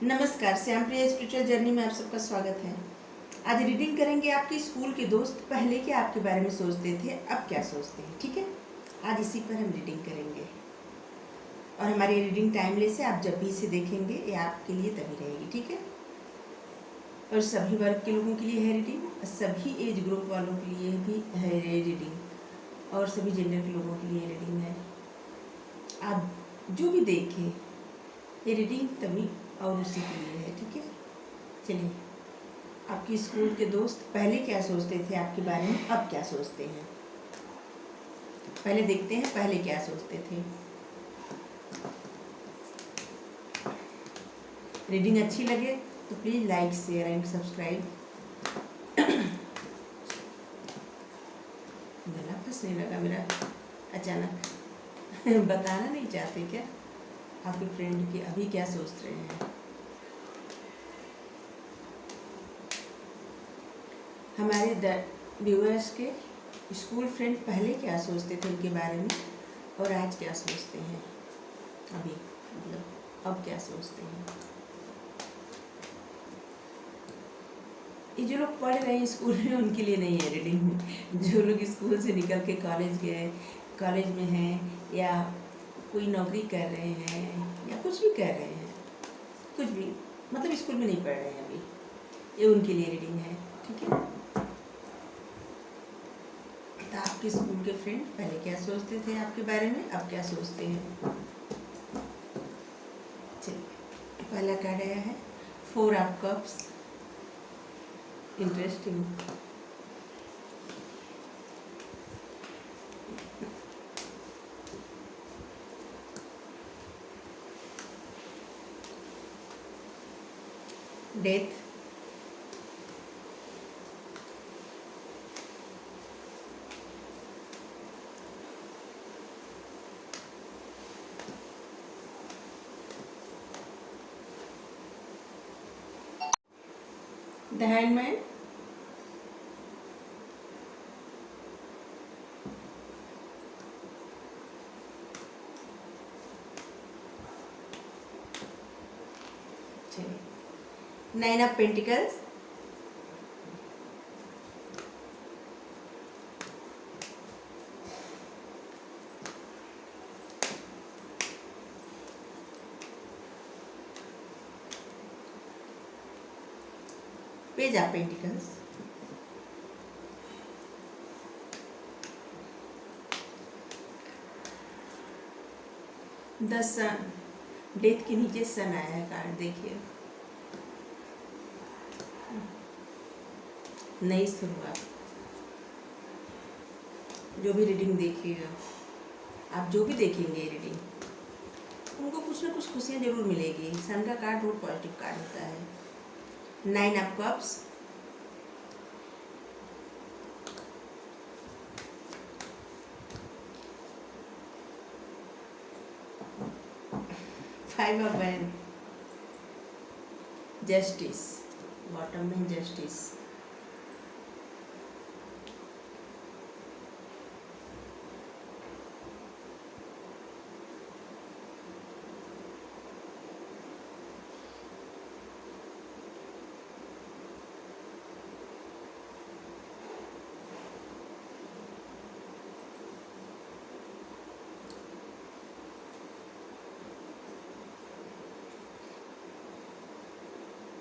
नमस्कार, श्याम प्रिया spiritual journey में आप सबका स्वागत है। आज रीडिंग करेंगे आपके स्कूल के दोस्त पहले क्या आपके बारे में सोचते थे, अब क्या सोचते हैं। ठीक है, आज इसी पर हम रीडिंग करेंगे और हमारी रीडिंग टाइमलेस है। आप जब भी इसे देखेंगे ये आपके लिए तभी रहेगी। ठीक है, और सभी वर्ग के लोगों के लिए है रीडिंग, सभी एज ग्रुप वालों के लिए भी है रीडिंग और सभी जेंडर के लोगों के लिए रीडिंग है। आप जो भी देखें ये रीडिंग तभी और उसी के लिए है। ठीक है, चलिए, आपके स्कूल के दोस्त पहले क्या सोचते थे आपके बारे में, अब क्या सोचते हैं। पहले देखते हैं पहले क्या सोचते थे। रीडिंग अच्छी लगे तो please like share and subscribe. गला फंसने लगा मेरा अचानक। बताना नहीं चाहते क्या आपके फ्रेंड की अभी क्या सोच रहे हैं। हमारे व्यूअर्स के स्कूल फ्रेंड पहले क्या सोचते थे उनके बारे में और आज क्या सोचते हैं, अभी मतलब अब क्या सोचते हैं। ये जो लोग पढ़ रहे हैं स्कूल में उनके लिए नहीं है रीडिंग। जो लोग स्कूल से निकल के कॉलेज गए, कॉलेज में हैं या कोई नौकरी कर रहे हैं या कुछ भी कर रहे हैं, कुछ भी मतलब स्कूल में नहीं पढ़ रहे हैं अभी, ये उनके लिए रीडिंग है। ठीक है, तो आपके स्कूल के फ्रेंड पहले क्या सोचते थे आपके बारे में, अब क्या सोचते हैं। चलिए, पहला कार्ड आया है 4 of cups. Interesting. Death. The hangman. Nine of pentacles. Page of pentacles. The sun. Death के नीचे सन आया है कार्ड, देखिए नई शुरुआत। जो भी रीडिंग देखिएगा, आप जो भी देखेंगे रीडिंग, उनको कुछ ना कुछ खुशियाँ जरूर मिलेगी। सन का कार्ड बहुत पॉजिटिव कार्ड होता है। 9 of cups. Five of wand. Justice, bottom में जस्टिस।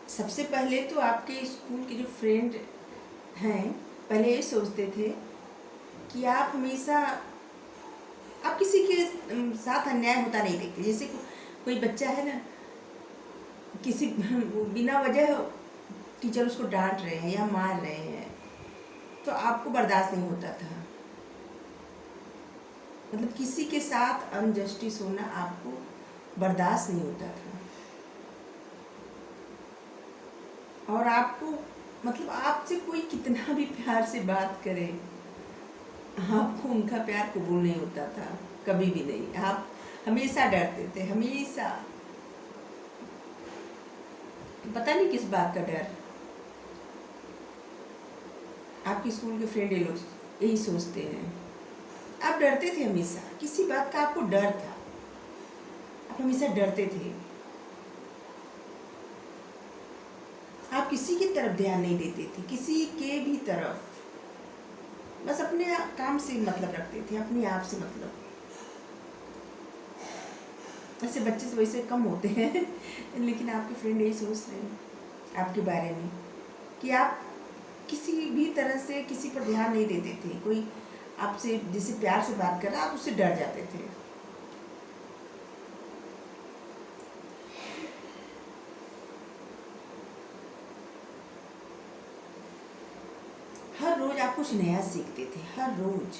सबसे पहले तो आपके स्कूल के जो फ्रेंड हैं पहले ये सोचते थे कि आप हमेशा, आप किसी के साथ अन्याय होता नहीं देखते। जैसे कोई बच्चा है ना, किसी बिना वजह टीचर उसको डांट रहे हैं या मार रहे हैं तो आपको बर्दाश्त नहीं होता था। मतलब किसी के साथ अनजस्टिस होना आपको बर्दाश्त नहीं होता था और आपको मतलब आपसे कोई कितना भी प्यार से बात करे, आपको उनका प्यार कबूल नहीं होता था, कभी भी नहीं। आप हमेशा डरते थे, हमेशा। पता नहीं किस बात का डर। आपके स्कूल के फ्रेंड ये लोग यही सोचते हैं। आप डरते थे हमेशा, किसी बात का आपको डर था, आप हमेशा डरते थे। आप किसी की तरफ ध्यान नहीं देते थे, किसी के भी तरफ, बस अपने काम से मतलब रखते थे, अपने आप से मतलब। ऐसे बच्चे तो वैसे कम होते हैं लेकिन आपके फ्रेंड यही सोच रहे हैं आपके बारे में कि आप किसी भी तरह से किसी पर ध्यान नहीं देते थे। कोई आपसे जिसे प्यार से बात कर रहा, आप उससे डर जाते थे। हर रोज आप कुछ नया सीखते थे, हर रोज।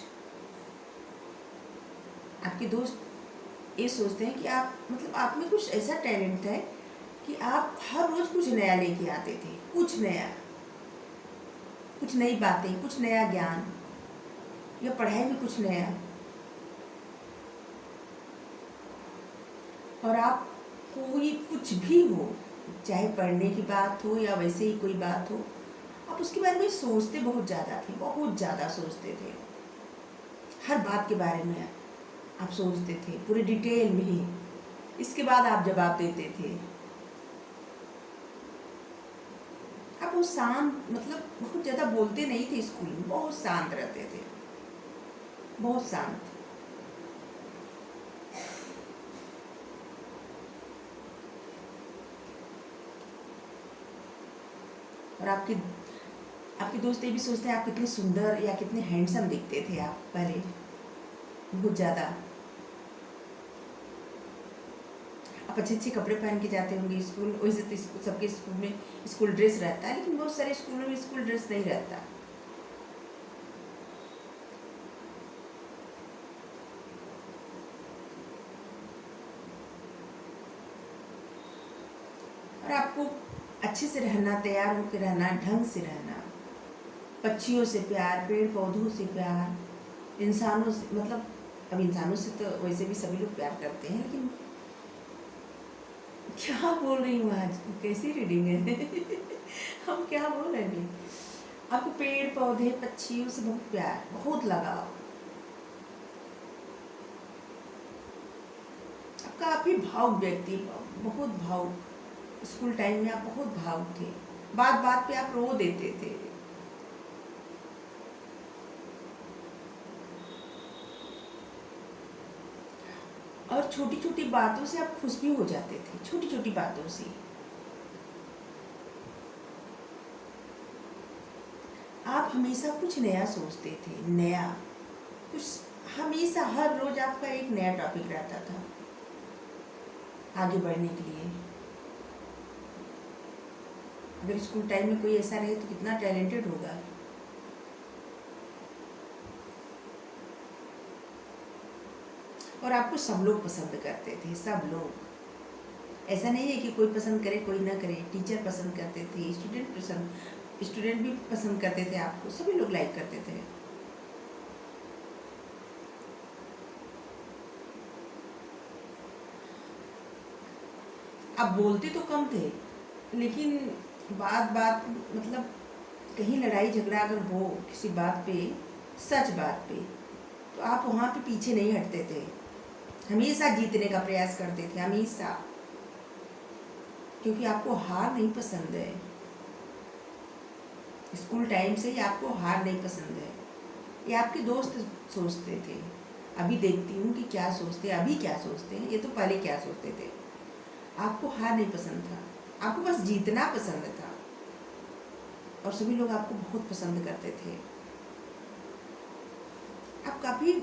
आपके दोस्त ये सोचते हैं कि आप मतलब आप में कुछ ऐसा टैलेंट है कि आप हर रोज कुछ नया लेके आते थे, कुछ नया, कुछ नई बातें, कुछ नया ज्ञान, या पढ़ाई में कुछ नया। और आप कोई कुछ भी हो, चाहे पढ़ने की बात हो या वैसे ही कोई बात हो, आप उसके बारे में सोचते बहुत ज़्यादा थे, बहुत ज़्यादा सोचते थे। हर बात के बारे में आप सोचते थे, पूरे डिटेल में ही। इसके बाद आप जवाब देते थे। आप वो शांत, मतलब बहुत ज़्यादा बोलते नहीं थे स्कूल में, बहुत शांत रहते थे, बहुत शांत। और आपके दोस्त ये भी सोचते हैं आप कितने सुंदर या कितने हैंडसम दिखते थे आप पहले, बहुत ज़्यादा। आप अच्छे अच्छे कपड़े पहन के जाते होंगे स्कूल। वैसे तो सबके स्कूल में स्कूल ड्रेस रहता है, लेकिन बहुत सारे स्कूलों में स्कूल ड्रेस नहीं रहता। और आपको अच्छे से रहना, तैयार होकर रहना, ढंग से रहना, पक्षियों से प्यार, पेड़ पौधों से प्यार, इंसानों से, मतलब अब इंसानों से तो वैसे भी सभी लोग प्यार करते हैं, लेकिन क्या बोल रही हूँ आज, कैसी रीडिंग है हम क्या बोल रहे हैं। आपको पेड़ पौधे पक्षियों से बहुत प्यार, बहुत लगाव। आप काफी भावुक व्यक्ति, बहुत भावुक। स्कूल टाइम में आप बहुत भावुक थे, बात बात पे आप रो देते थे। और छोटी छोटी बातों से आप खुश भी हो जाते थे, छोटी छोटी बातों से। आप हमेशा कुछ नया सोचते थे, नया कुछ, हमेशा हर रोज आपका एक नया टॉपिक रहता था आगे बढ़ने के लिए। अगर स्कूल टाइम में कोई ऐसा रहे तो कितना टैलेंटेड होगा। और आपको सब लोग पसंद करते थे, सब लोग। ऐसा नहीं है कि कोई पसंद करे कोई ना करे। टीचर पसंद करते थे, स्टूडेंट भी पसंद करते थे आपको, सभी लोग लाइक करते थे। आप बोलते तो कम थे, लेकिन बात बात मतलब कहीं लड़ाई झगड़ा अगर हो किसी बात पे, सच बात पे, तो आप वहाँ पे पीछे नहीं हटते थे, हमेशा जीतने का प्रयास करते थे, हमेशा। क्योंकि आपको हार नहीं पसंद है। स्कूल टाइम से ही आपको हार नहीं पसंद है, ये आपके दोस्त सोचते थे। अभी देखती हूँ कि क्या सोचते हैं, अभी क्या सोचते हैं, ये तो पहले क्या सोचते थे। आपको हार नहीं पसंद था, आपको बस जीतना पसंद था। और सभी लोग आपको बहुत पसंद करते थे। आप काफ़ी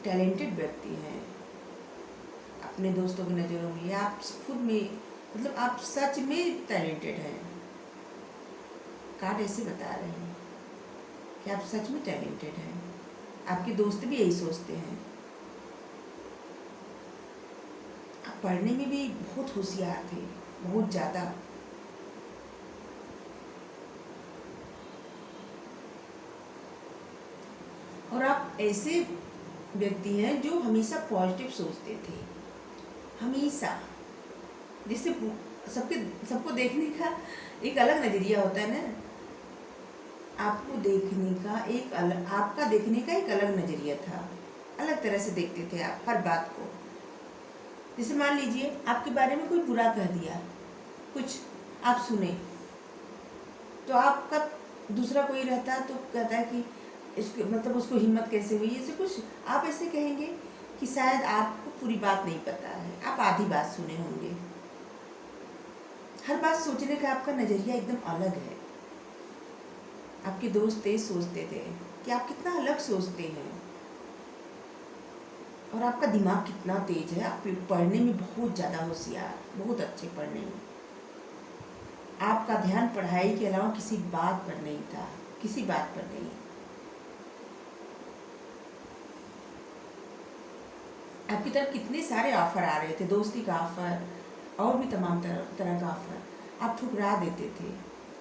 टैलेंटेड व्यक्ति हैं अपने दोस्तों की नज़रों में, या आप खुद में, मतलब आप सच में टैलेंटेड हैं। कार्ड ऐसे बता रहे हैं कि आप सच में टैलेंटेड हैं। आपके दोस्त भी यही सोचते हैं। आप पढ़ने में भी बहुत होशियार थे, बहुत ज़्यादा। और आप ऐसे व्यक्ति हैं जो हमेशा पॉजिटिव सोचते थे, हमेशा। जिससे सबको देखने का एक अलग नज़रिया होता है ना, आपको देखने का एक अलग, आपका देखने का एक अलग नज़रिया था, अलग तरह से देखते थे आप हर बात को। जैसे मान लीजिए आपके बारे में कोई बुरा कह दिया, कुछ आप सुने, तो आपका दूसरा कोई रहता तो कहता है कि इसको मतलब उसको हिम्मत कैसे हुई, ऐसे कुछ आप ऐसे कहेंगे कि शायद आपको पूरी बात नहीं पता है, आप आधी बात सुने होंगे। हर बात सोचने का आपका नज़रिया एकदम अलग है। आपके दोस्त तेज सोचते थे कि आप कितना अलग सोचते हैं, और आपका दिमाग कितना तेज है, आप पढ़ने में बहुत ज़्यादा होशियार, बहुत अच्छे पढ़ने में। आपका ध्यान पढ़ाई के अलावा किसी बात पर नहीं था, किसी बात पर नहीं। आपकी तरफ कितने सारे ऑफर आ रहे थे, दोस्ती का ऑफर और भी तमाम तरह का ऑफर, आप ठुकरा देते थे।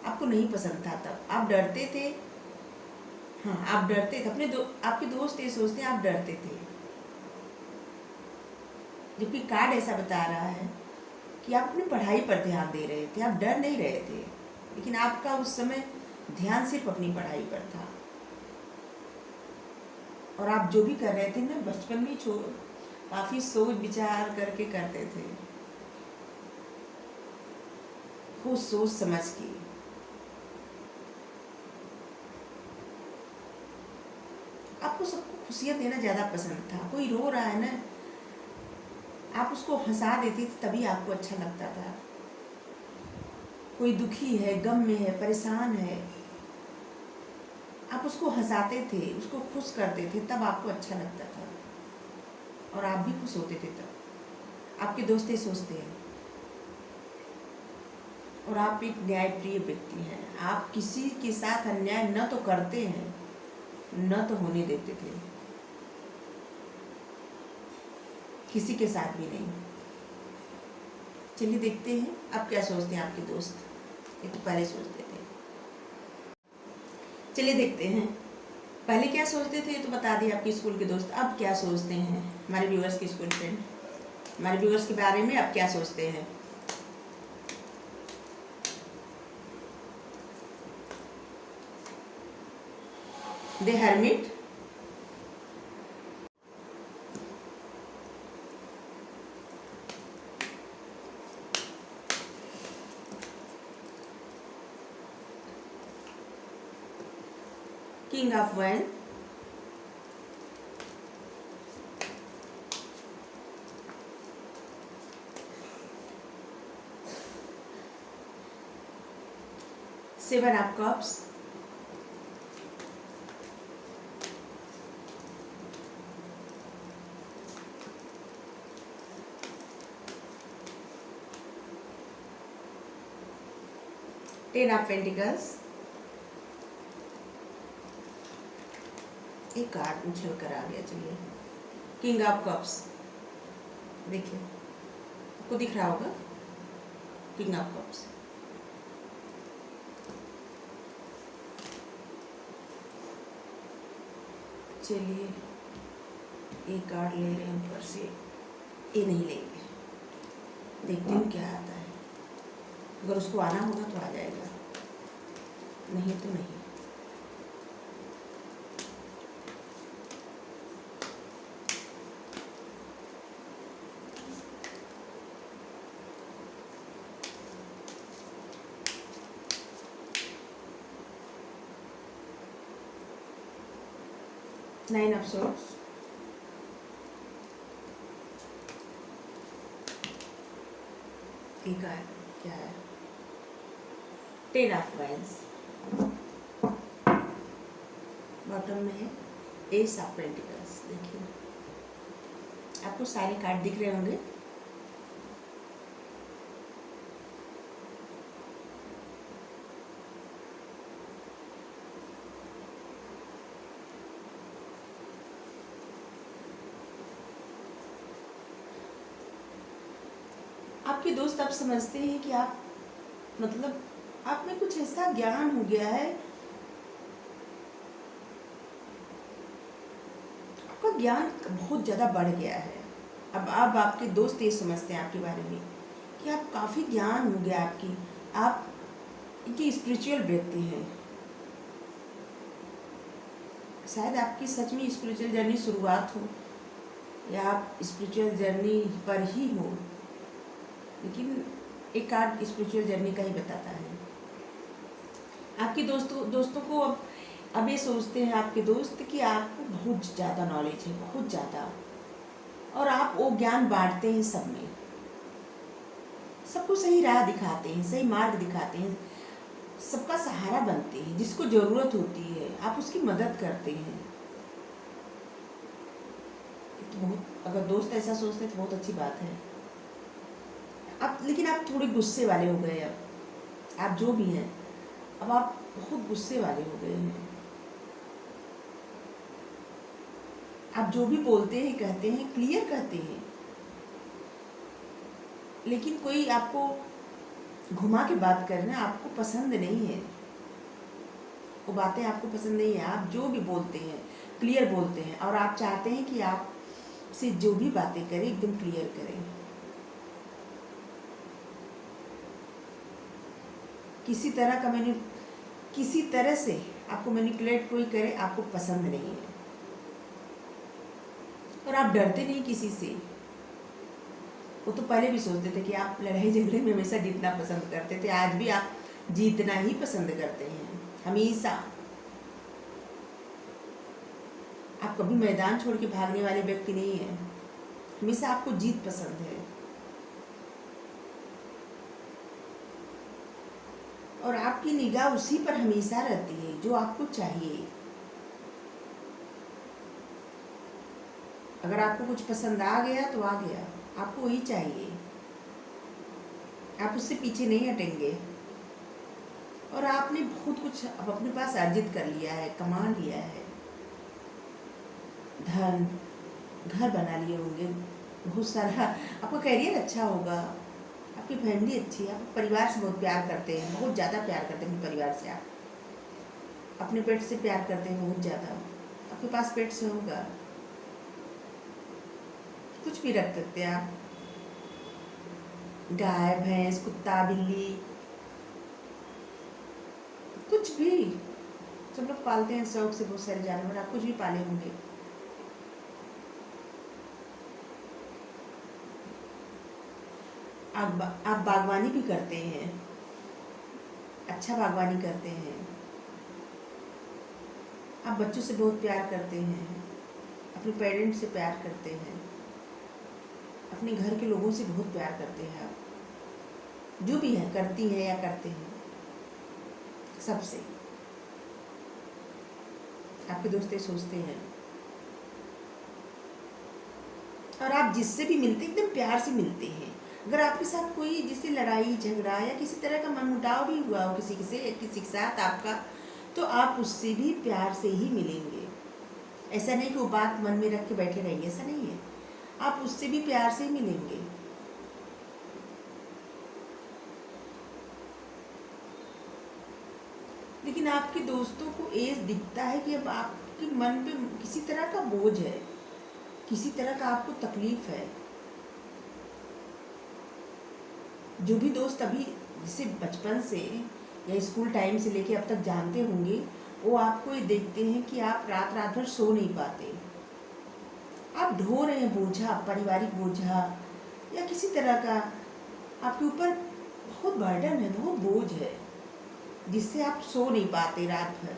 आपको नहीं पसंद था, तब आप डरते थे। हाँ, आप डरते थे अपने आपके दोस्त ये सोचते हैं आप डरते थे, जबकि कार्ड ऐसा बता रहा है कि आप अपनी पढ़ाई पर ध्यान दे रहे थे, आप डर नहीं रहे थे, लेकिन आपका उस समय ध्यान सिर्फ अपनी पढ़ाई पर था। और आप जो भी कर रहे थे ना, बचपन में काफ़ी सोच विचार करके करते थे, खूब सोच समझ के। आपको सबको खुशियाँ देना ज़्यादा पसंद था। कोई रो रहा है ना, आप उसको हंसा देते थे, तभी आपको अच्छा लगता था। कोई दुखी है, गम में है, परेशान है, आप उसको हंसाते थे, उसको खुश करते थे, तब आपको अच्छा लगता था और आप भी खुश होते थे। तब आपके दोस्त ये सोचते हैं। और आप एक न्यायप्रिय व्यक्ति हैं, आप किसी के साथ अन्याय न तो करते हैं न तो होने देते थे, किसी के साथ भी नहीं। चलिए देखते हैं अब क्या सोचते हैं आपके दोस्त, ये तो पहले सोचते थे। चलिए देखते हैं पहले क्या सोचते थे, तो बता दिए आपके स्कूल के दोस्त। अब क्या सोचते हैं हमारे व्यूअर्स के स्कूल फ्रेंड, हमारे व्यूअर्स के बारे में अब क्या सोचते हैं। द हर्मिट, किंग ऑफ वैन, seven of cups, ten of pentacles. एक कार्ड उछल कर आ गया। चलिए किंग ऑफ कप्स, देखिए आपको दिख रहा होगा किंग ऑफ कप्स। चलिए एक कार्ड ले रहे हैं ऊपर से, ये नहीं लेंगे, देखते हूँ क्या आता है। अगर उसको आना होगा तो आ जाएगा, नहीं तो नहीं। नाइन ऑफ सोर्ड्स, एक है क्या है, टेन ऑफ वाइन्स, बॉटम में है एस ऑफ पेंटिकल्स। देखिए आपको सारे कार्ड दिख रहे होंगे। आपके दोस्त अब समझते हैं कि आप मतलब आप में कुछ ऐसा ज्ञान हो गया है, आपका ज्ञान बहुत ज़्यादा बढ़ गया है। अब आपके दोस्त ये समझते हैं आपके बारे में कि आप काफ़ी ज्ञान हो गया आपकी, आप एक स्पिरिचुअल व्यक्ति हैं। शायद आपकी सच में स्पिरिचुअल जर्नी शुरुआत हो या आप स्पिरिचुअल जर्नी पर ही हो, लेकिन एक कार्ड स्पिरिचुअल जर्नी का ही बताता है। आपके दोस्तों को अब ये सोचते हैं आपके दोस्त कि आपको बहुत ज़्यादा नॉलेज है, बहुत ज़्यादा, और आप वो ज्ञान बांटते हैं सब में, सबको सही राह दिखाते हैं, सही मार्ग दिखाते हैं, सबका सहारा बनते हैं, जिसको ज़रूरत होती है आप उसकी मदद करते हैं। तो बहुत, अगर दोस्त ऐसा सोचते हैं तो बहुत अच्छी बात है। अब लेकिन आप थोड़े गुस्से वाले हो गए, अब आप जो भी हैं अब आप बहुत गुस्से वाले हो गए हैं। आप जो भी बोलते हैं कहते हैं क्लियर कहते हैं, लेकिन कोई आपको घुमा के बात करना आपको पसंद नहीं है, वो बातें आपको पसंद नहीं है। आप जो भी बोलते हैं क्लियर बोलते हैं, और आप चाहते हैं कि आप से जो भी बातें करें एकदम क्लियर करें। किसी तरह से आपको मैनिपुलेट कोई करे आपको पसंद नहीं है, और आप डरते नहीं किसी से। वो तो पहले भी सोचते थे कि आप लड़ाई झगड़े में हमेशा जीतना पसंद करते थे, आज भी आप जीतना ही पसंद करते हैं हमेशा। आप कभी मैदान छोड़ के भागने वाले व्यक्ति नहीं हैं, हमेशा आपको जीत पसंद है, और आपकी निगाह उसी पर हमेशा रहती है जो आपको चाहिए। अगर आपको कुछ पसंद आ गया तो आ गया, आपको वही चाहिए, आप उससे पीछे नहीं हटेंगे। और आपने बहुत कुछ अब अपने पास अर्जित कर लिया है, कमा लिया है, धन, घर बना लिए होंगे, बहुत सारा, आपका करियर अच्छा होगा, आपकी फैमिली अच्छी है, आप परिवार से बहुत प्यार करते हैं, बहुत ज़्यादा प्यार करते हैं परिवार से, आप अपने पेट से प्यार करते हैं बहुत ज़्यादा। आपके पास पेट से होगा, कुछ भी रख सकते हैं आप, गाय भैंस कुत्ता बिल्ली, कुछ भी, सब लोग पालते हैं शौक से बहुत सारे जानवर, आप कुछ भी पाले होंगे। आप बागवानी भी करते हैं, अच्छा बागवानी करते हैं, आप बच्चों से बहुत प्यार करते हैं, अपने पेरेंट्स से प्यार करते हैं, अपने घर के लोगों से बहुत प्यार करते हैं, आप जो भी है करती हैं या करते हैं, सबसे आपके दोस्त ये सोचते हैं। और आप जिससे भी मिलते एकदम प्यार से मिलते हैं। अगर आपके साथ कोई जिससे लड़ाई झगड़ा या किसी तरह का मनमुटाव भी हुआ हो किसी के साथ आपका, तो आप उससे भी प्यार से ही मिलेंगे। ऐसा नहीं कि वो बात मन में रख के बैठे रहेंगे, ऐसा नहीं है, आप उससे भी प्यार से ही मिलेंगे। लेकिन आपके दोस्तों को ये दिखता है कि अब आपके मन पे किसी तरह का बोझ है, किसी तरह का आपको तकलीफ है। जो भी दोस्त अभी जिसे बचपन से या स्कूल टाइम से लेके अब तक जानते होंगे, वो आपको ये देखते हैं कि आप रात रात भर सो नहीं पाते, आप ढो रहे हैं बोझा, पारिवारिक बोझा या किसी तरह का आपके ऊपर बहुत बर्डन है, बहुत बोझ है, जिससे आप सो नहीं पाते रात भर।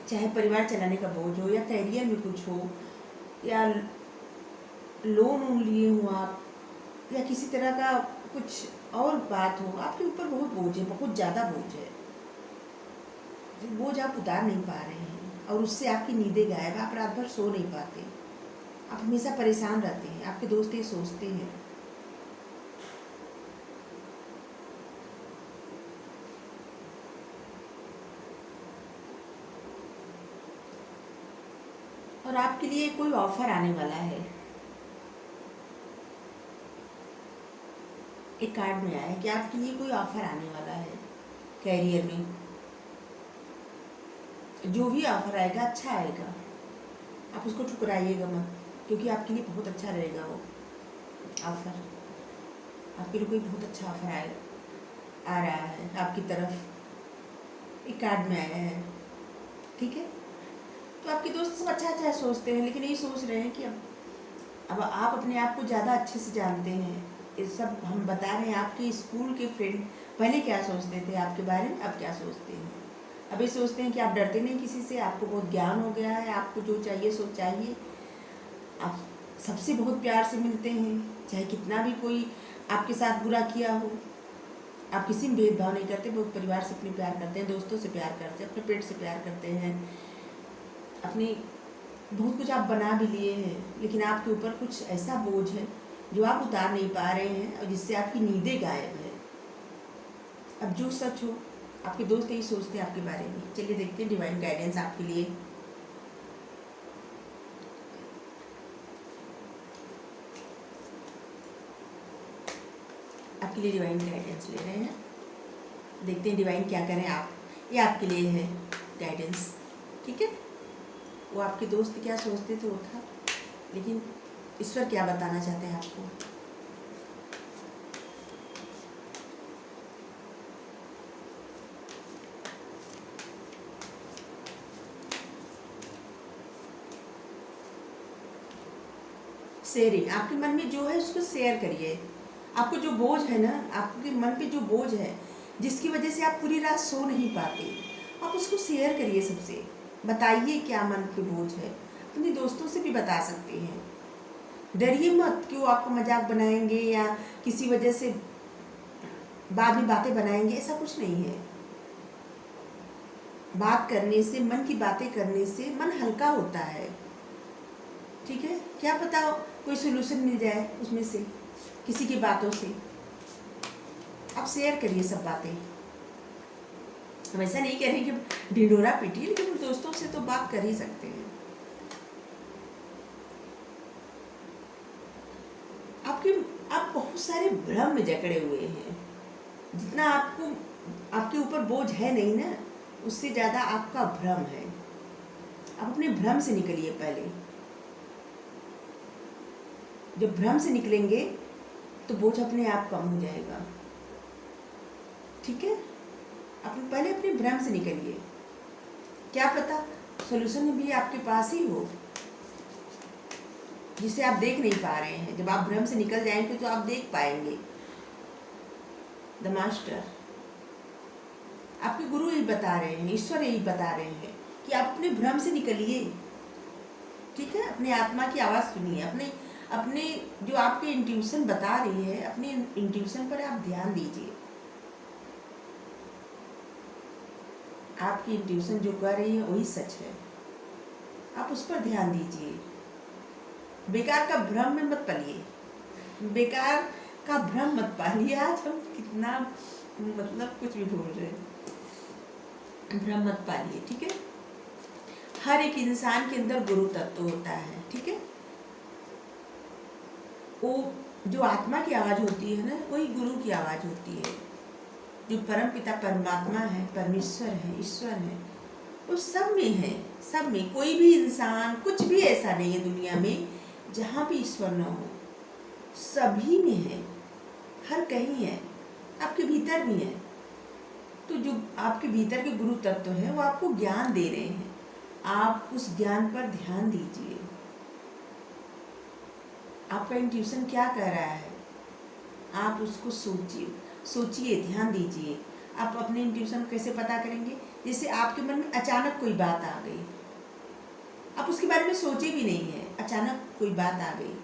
चाहे परिवार चलाने का बोझ हो या कैरियर में कुछ हो या लोन लिए हो आप, या किसी तरह का कुछ और बात हो, आपके ऊपर बहुत बोझ है, बहुत ज़्यादा बोझ है, बोझ आप उतार नहीं पा रहे हैं और उससे आपकी नींदें गायब, आप रात भर सो नहीं पाते, आप हमेशा परेशान रहते हैं। आपके दोस्त ये सोचते हैं। और आपके लिए कोई ऑफर आने वाला है, एक कार्ड में आया है कि आपके लिए कोई ऑफर आने वाला है कैरियर में। जो भी ऑफर आएगा अच्छा आएगा, आप उसको ठुकराइएगा मत, क्योंकि आपके लिए बहुत अच्छा रहेगा वो ऑफर। आपके लिए कोई बहुत अच्छा ऑफर आ रहा है आपकी तरफ, एक कार्ड में आया है, ठीक है। तो आपके दोस्त सब अच्छा अच्छा सोचते हैं, लेकिन ये सोच रहे हैं कि अब आप अपने आप को ज़्यादा अच्छे से जानते हैं, ये सब हम बता रहे हैं। आपके स्कूल के फ्रेंड पहले क्या सोचते थे आपके बारे में, अब क्या सोचते हैं? अभी सोचते हैं कि आप डरते नहीं किसी से, आपको बहुत ज्ञान हो गया है, आपको जो चाहिए सो चाहिए, आप सबसे बहुत प्यार से मिलते हैं, चाहे कितना भी कोई आपके साथ बुरा किया हो, आप किसी में भेदभाव नहीं करते, बहुत परिवार से अपने प्यार करते हैं, दोस्तों से प्यार करते हैं, अपने पेट से प्यार करते हैं, अपने बहुत कुछ आप बना भी लिए हैं, लेकिन आपके ऊपर कुछ ऐसा बोझ है जो आप उतार नहीं पा रहे हैं और जिससे आपकी नींदें गायब है। अब जो सच हो, आपके दोस्त यही सोचते हैं आपके बारे में। चलिए देखते हैं डिवाइन गाइडेंस आपके लिए। आपके लिए डिवाइन गाइडेंस ले रहे हैं, देखते हैं डिवाइन क्या करें आप। ये आपके लिए है गाइडेंस, ठीक है। वो आपके दोस्त क्या सोचते थे वो था, लेकिन ईश्वर क्या बताना चाहते हैं आपको। शेयरिंग, आपके मन में जो है उसको शेयर करिए। आपको जो बोझ है ना, आपके मन पे जो बोझ है जिसकी वजह से आप पूरी रात सो नहीं पाते, आप उसको शेयर करिए सबसे। बताइए क्या मन पे बोझ है, अपने दोस्तों से भी बता सकते हैं। डरिए मत कि वो आपको मजाक बनाएंगे या किसी वजह से बाद में बातें बनाएंगे, ऐसा कुछ नहीं है। बात करने से, मन की बातें करने से मन हल्का होता है, ठीक है। क्या पता कोई सोल्यूशन मिल जाए उसमें से, किसी की बातों से। आप शेयर करिए सब बातें। हम ऐसा नहीं कह रहे कि ढिंढोरा पीटिए, लेकिन दोस्तों से तो बात कर ही सकते हैं। आप बहुत सारे भ्रम में जकड़े हुए हैं। जितना आपके ऊपर बोझ है नहीं ना, उससे ज़्यादा आपका भ्रम है। आप अपने भ्रम से निकलिए पहले। जब भ्रम से निकलेंगे तो बोझ अपने आप कम हो जाएगा, ठीक है। आप पहले अपने भ्रम से निकलिए। क्या पता सॉल्यूशन भी आपके पास ही हो, जिसे आप देख नहीं पा रहे हैं। जब आप भ्रम से निकल जाएंगे तो आप देख पाएंगे। द मास्टर, आपके गुरु यही बता रहे हैं, ईश्वर यही बता रहे हैं कि आप अपने भ्रम से निकलिए, ठीक है। अपने आत्मा की आवाज़ सुनिए, अपने जो आपके इंट्यूशन बता रही है, अपने इंट्यूशन पर आप ध्यान दीजिए। आपकी इंट्यूशन जो कर रही है वही सच है, आप उस पर ध्यान दीजिए। बेकार का भ्रम में मत पलिए, बेकार का भ्रम मत पालिए। आज हम कितना मतलब कुछ भी बोल रहे हैं, भ्रम मत पालिए, ठीक है। हर एक इंसान के अंदर गुरु तत्व होता है, ठीक है। वो जो आत्मा की आवाज़ होती है ना, वही गुरु की आवाज़ होती है। जो परम पिता परमात्मा है, परमेश्वर है, ईश्वर है, वो सब में है। सब में कोई भी इंसान, कुछ भी ऐसा नहीं है दुनिया में जहाँ भी ईश्वर न हो। सभी में है, हर कहीं है, आपके भीतर भी है। तो जो आपके भीतर के गुरु तत्व है वो आपको ज्ञान दे रहे हैं। आप उस ज्ञान पर ध्यान दीजिए। आपका इंट्यूशन क्या कह रहा है, आप उसको सोचिए, ध्यान दीजिए। आप अपने इंट्यूशन कैसे पता करेंगे? जैसे आपके मन में अचानक कोई बात आ गई, आप उसके बारे में सोचे भी नहीं है, अचानक कोई बात आ गई,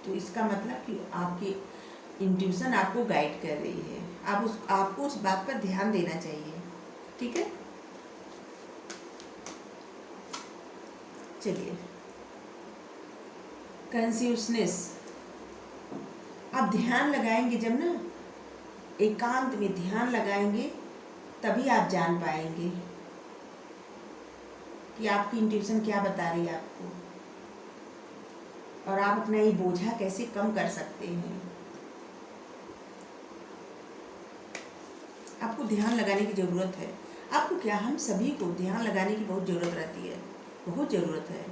तो इसका मतलब कि आपकी इंट्यूशन आपको गाइड कर रही है। आपको उस बात पर ध्यान देना चाहिए, ठीक है। चलिए, कॉन्शियसनेस, आप ध्यान लगाएंगे जब ना, एकांत में ध्यान लगाएंगे, तभी आप जान पाएंगे कि आपकी इंट्यूशन क्या बता रही है आपको, और आप अपना ये बोझा कैसे कम कर सकते हैं। आपको ध्यान लगाने की ज़रूरत है। आपको क्या, हम सभी को ध्यान लगाने की बहुत ज़रूरत रहती है, बहुत ज़रूरत है।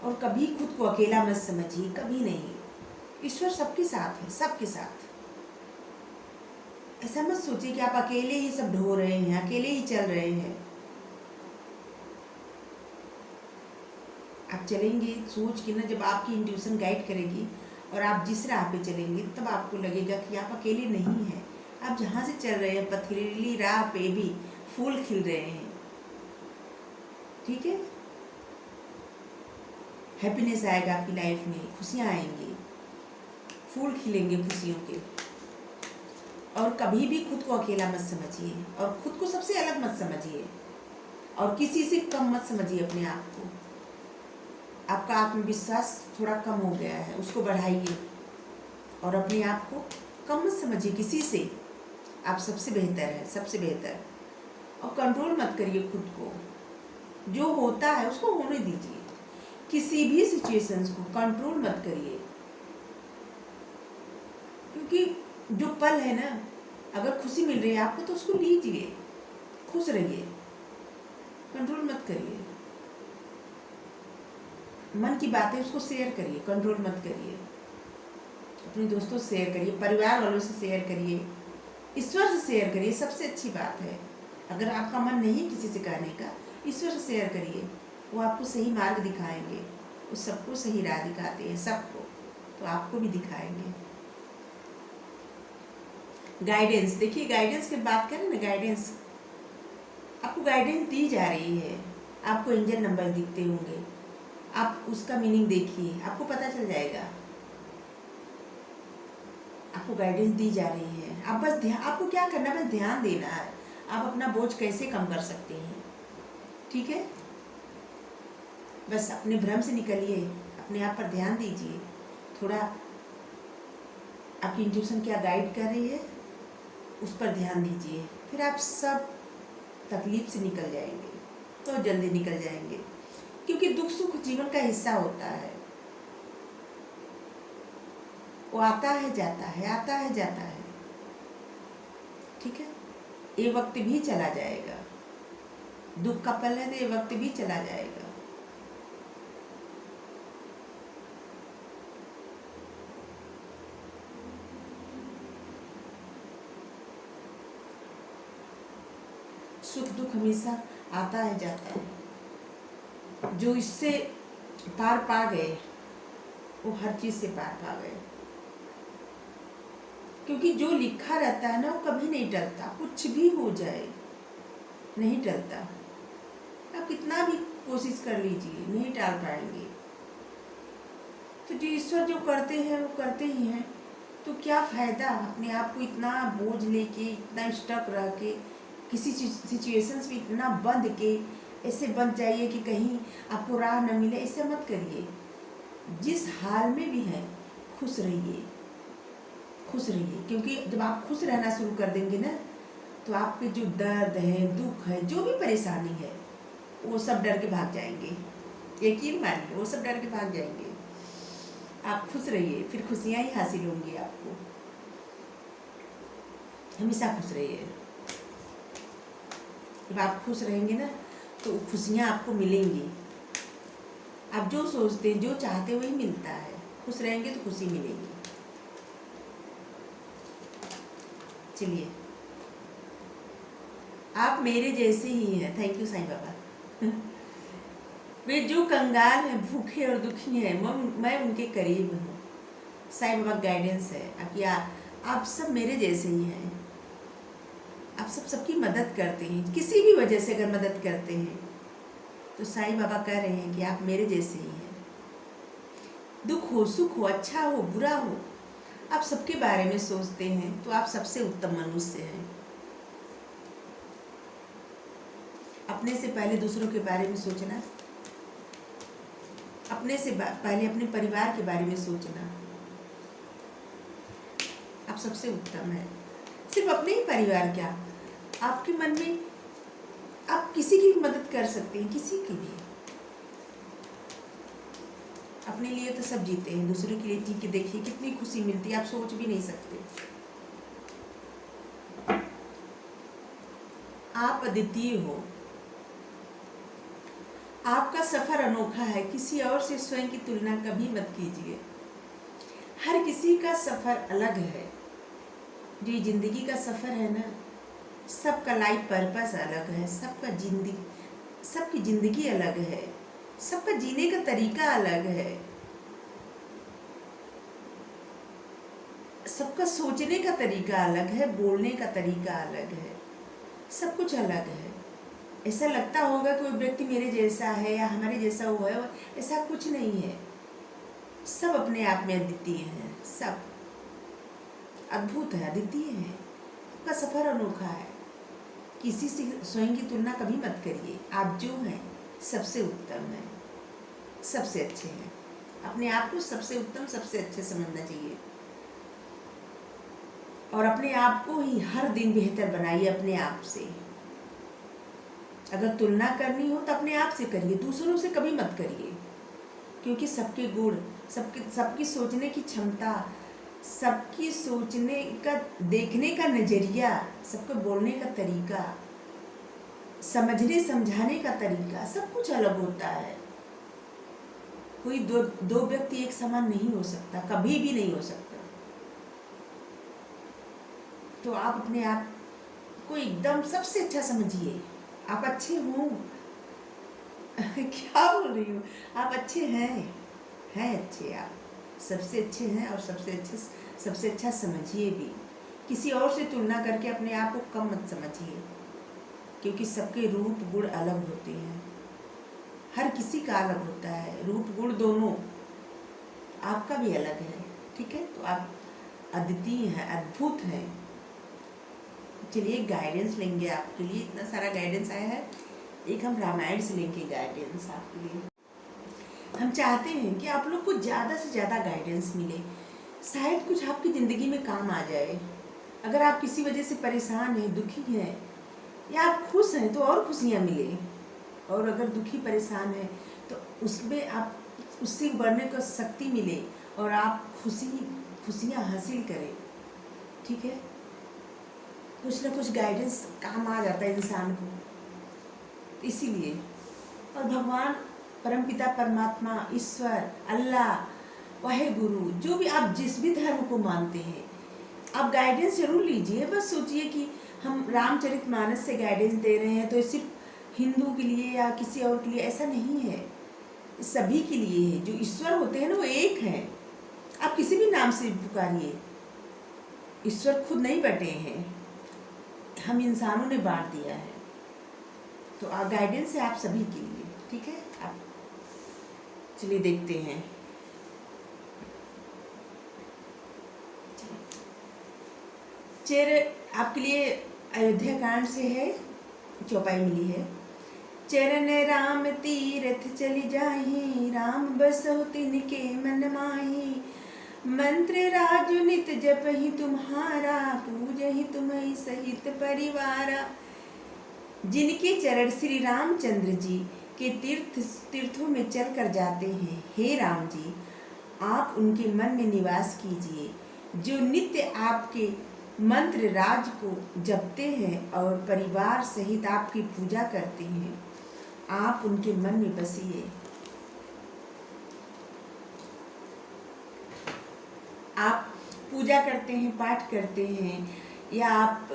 और कभी खुद को अकेला मत समझिए, कभी नहीं। ईश्वर सबके साथ है, सबके साथ। ऐसा मत सोचिए कि आप अकेले ही सब ढो रहे हैं, अकेले ही चल रहे हैं। आप चलेंगे सोच के ना, जब आपकी इंट्यूशन गाइड करेगी, और आप जिस राह पे चलेंगे तब आपको लगेगा कि आप अकेले नहीं हैं। आप जहाँ से चल रहे हैं पथरीली राह पे भी फूल खिल रहे हैं। ठीक है, हैप्पीनेस आएगा आपकी लाइफ में, खुशियाँ आएंगी, फूल खिलेंगे खुशियों के। और कभी भी खुद को अकेला मत समझिए और खुद को सबसे अलग मत समझिए और किसी से कम मत समझिए अपने आप को। आपका आत्मविश्वास थोड़ा कम हो गया है, उसको बढ़ाइए और अपने आप को कम मत समझिए किसी से। आप सबसे बेहतर है, सबसे बेहतर। और कंट्रोल मत करिए खुद को, जो होता है उसको होने दीजिए। किसी भी सिचुएशंस को कंट्रोल मत करिए, क्योंकि जो पल है ना, अगर खुशी मिल रही है आपको तो उसको लीजिए, खुश रहिए, कंट्रोल मत करिए। मन की बातें उसको शेयर करिए, कंट्रोल मत करिए। अपने दोस्तों से शेयर करिए, परिवार वालों से शेयर करिए, ईश्वर से शेयर करिए। सबसे अच्छी बात है, अगर आपका मन नहीं किसी से कहने का, ईश्वर से शेयर करिए, वो आपको सही मार्ग दिखाएंगे। वो सबको सही राह दिखाते हैं, सबको, तो आपको भी दिखाएंगे। गाइडेंस, देखिए गाइडेंस की बात करें ना, गाइडेंस आपको गाइडेंस दी जा रही है। आपको एंजल नंबर दिखते होंगे, आप उसका मीनिंग देखिए, आपको पता चल जाएगा। आपको गाइडेंस दी जा रही है, आप बस ध्यान, आपको क्या करना है, बस ध्यान देना है। आप अपना बोझ कैसे कम कर सकते हैं, ठीक है। बस अपने भ्रम से निकलिए, अपने आप पर ध्यान दीजिए थोड़ा। आपकी इंट्यूशन क्या गाइड कर रही है उस पर ध्यान दीजिए, फिर आप सब तकलीफ से निकल जाएंगे, तो जल्दी निकल जाएंगे। क्योंकि दुख सुख जीवन का हिस्सा होता है, वो आता है जाता है, आता है जाता है, ठीक है। ये वक्त भी चला जाएगा, दुख का पल है तो ये वक्त भी चला जाएगा। सुख दुख हमेशा आता है जाता है। जो इससे पार पा गए वो हर चीज से पार पा गए, क्योंकि जो लिखा रहता है ना वो कभी नहीं टलता। कुछ भी हो जाए नहीं टलता, आप कितना भी कोशिश कर लीजिए नहीं टाल पाएंगे। तो जो ईश्वर जो करते हैं वो करते ही हैं, तो क्या फायदा अपने आप को इतना बोझ लेके, इतना स्टक रह के, किसी सिचुएशंस में इतना बंद के, ऐसे बंद जाइए कि कहीं आपको राह न मिले। ऐसे मत करिए। जिस हाल में भी हैं खुश रहिए, खुश रहिए। क्योंकि जब आप खुश रहना शुरू कर देंगे ना, तो आपके जो दर्द है, दुख है, जो भी परेशानी है, वो सब डर के भाग जाएंगे। यकीन मानिए, वो सब डर के भाग जाएंगे। आप खुश रहिए, फिर खुशियाँ ही हासिल होंगी आपको। हमेशा खुश रहिए। जब आप खुश रहेंगे ना तो खुशियाँ आपको मिलेंगी। आप जो सोचते हैं, जो चाहते हैं वही मिलता है। खुश रहेंगे तो खुशी मिलेगी। चलिए, आप मेरे जैसे ही हैं। Thank you Sai Baba. वे जो कंगाल हैं, भूखे और दुखी हैं, मैं उनके करीब हूँ। साईं बाबा गाइडेंस है आपकी। आप सब मेरे जैसे ही हैं। आप सब सबकी मदद करते हैं, किसी भी वजह से अगर मदद करते हैं तो साईं बाबा कह रहे हैं कि आप मेरे जैसे ही हैं। दुख हो, सुख हो, अच्छा हो, बुरा हो, आप सबके बारे में सोचते हैं, तो आप सबसे उत्तम मनुष्य हैं। अपने से पहले दूसरों के बारे में सोचना, अपने से पहले अपने परिवार के बारे में सोचना, आप सबसे उत्तम है। सिर्फ अपने ही परिवार क्या, आपके मन में आप किसी की भी मदद कर सकते हैं, किसी की भी। अपने लिए तो सब जीते हैं, दूसरों के लिए जी के देखिए कितनी खुशी मिलती है, आप सोच भी नहीं सकते। आप अद्वितीय हो, आपका सफर अनोखा है। किसी और से स्वयं की तुलना कभी मत कीजिए। हर किसी का सफर अलग है। जो जिंदगी का सफर है ना, सबका लाइफ पर्पस अलग है, सबकी जिंदगी अलग है, सबका जीने का तरीका अलग है। सबका सोचने का तरीका अलग है, बोलने का तरीका अलग है, सब कुछ अलग है। ऐसा लगता होगा कोई व्यक्ति मेरे जैसा है या हमारे जैसा हुआ है, ऐसा कुछ नहीं है। सब अपने आप में अद्वितीय हैं, सब अद्भुत है, अद्वितीय है। आपका सफ़र अनोखा है। किसी से स्वयं की तुलना कभी मत करिए। आप जो हैं सबसे उत्तम हैं, सबसे अच्छे हैं। अपने आप को सबसे उत्तम, सबसे अच्छे समझना चाहिए और अपने आप को ही हर दिन बेहतर बनाइए अपने आप से। अगर तुलना करनी हो तो अपने आप से करिए, दूसरों से कभी मत करिए, क्योंकि सबके गुण, सबकी सोचने की क्षमता, सबकी सोचने का, देखने का नज़रिया, सबके बोलने का तरीका, समझने समझाने का तरीका, सब कुछ अलग होता है। कोई दो व्यक्ति एक समान नहीं हो सकता, कभी भी नहीं हो सकता। तो आप अपने आप को एकदम सबसे अच्छा समझिए। आप अच्छे हो क्या बोल रही हूँ, आप अच्छे हैं अच्छे, आप सबसे अच्छे हैं और सबसे अच्छा समझिए भी। किसी और से तुलना करके अपने आप को कम मत समझिए, क्योंकि सबके रूप गुण अलग होते हैं। हर किसी का अलग होता है, रूप गुण दोनों। आपका भी अलग है, ठीक है। तो आप अद्वितीय हैं, अद्भुत हैं। चलिए गाइडेंस लेंगे आपके लिए। इतना सारा गाइडेंस आया है, एक हम रामायण से लेंगे गाइडेंस आपके लिए। हम चाहते हैं कि आप लोग को ज़्यादा से ज़्यादा गाइडेंस मिले, शायद कुछ आपकी ज़िंदगी में काम आ जाए। अगर आप किसी वजह से परेशान हैं, दुखी हैं, या आप खुश हैं तो और खुशियाँ मिले, और अगर दुखी परेशान हैं तो उसमें आप उससे उबरने को शक्ति मिले और आप खुशियाँ हासिल करें, ठीक है। कुछ ना कुछ गाइडेंस काम आ जाता है इंसान को, इसीलिए। और भगवान, परमपिता परमात्मा, ईश्वर, अल्लाह, वाहे गुरु, जो भी आप जिस भी धर्म को मानते हैं, आप गाइडेंस जरूर लीजिए। बस सोचिए कि हम रामचरितमानस से गाइडेंस दे रहे हैं तो सिर्फ हिंदू के लिए या किसी और के लिए, ऐसा नहीं है, सभी के लिए है। जो ईश्वर होते हैं ना, वो एक हैं। आप किसी भी नाम से पुकारिए, ईश्वर खुद नहीं बटे हैं, हम इंसानों ने बांट दिया है। तो गाइडेंस है आप सभी के लिए, ठीक है। आप चलिए देखते हैं। आपके लिए अयोध्या कांड से है, चौपाई मिली है। चरण राम तीरथ चली जाही, राम बसहु तिनके मन माही। मंत्र राजु नित जपहि तुम्हारा, पूजहि तुम्हि सहित परिवारा। जिनके चरण श्री रामचंद्र जी के तीर्थों में चल कर जाते हैं, हे राम जी, आप उनके मन में निवास कीजिए। जो नित्य आपके मंत्र राज को जपते हैं और परिवार सहित आपकी पूजा करते हैं, आप उनके मन में बसिए। आप पूजा करते हैं, पाठ करते हैं, या आप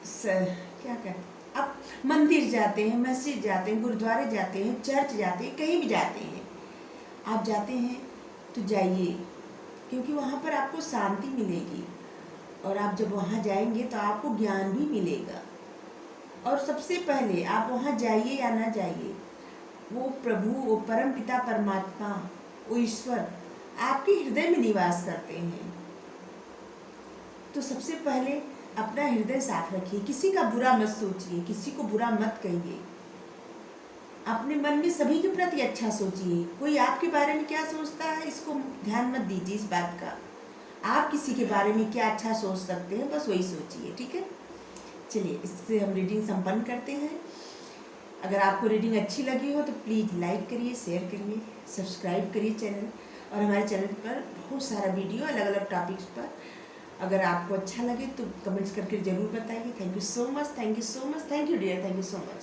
क्या करते हैं, आप मंदिर जाते हैं, मस्जिद जाते हैं, गुरुद्वारे जाते हैं, चर्च जाते हैं, कहीं भी जाते हैं, आप जाते हैं तो जाइए, क्योंकि वहाँ पर आपको शांति मिलेगी। और आप जब वहाँ जाएंगे तो आपको ज्ञान भी मिलेगा। और सबसे पहले आप वहाँ जाइए या ना जाइए, वो प्रभु, वो परम पिता परमात्मा, वो ईश्वर आपके हृदय में निवास करते हैं। तो सबसे पहले अपना हृदय साफ रखिए, किसी का बुरा मत सोचिए, किसी को बुरा मत कहिए, अपने मन में सभी के प्रति अच्छा सोचिए। कोई आपके बारे में क्या सोचता है, इसको ध्यान मत दीजिए इस बात का। आप किसी के बारे में क्या अच्छा सोच सकते हैं, बस वही सोचिए, ठीक है। चलिए इससे हम रीडिंग संपन्न करते हैं। अगर आपको रीडिंग अच्छी लगी हो तो प्लीज़ लाइक करिए, शेयर करिए, सब्सक्राइब करिए चैनल। और हमारे चैनल पर बहुत सारा वीडियो अलग अलग टॉपिक्स पर, अगर आपको अच्छा लगे तो कमेंट्स करके ज़रूर बताइए। Thank you so much, thank you so much, thank you dear, thank you so much.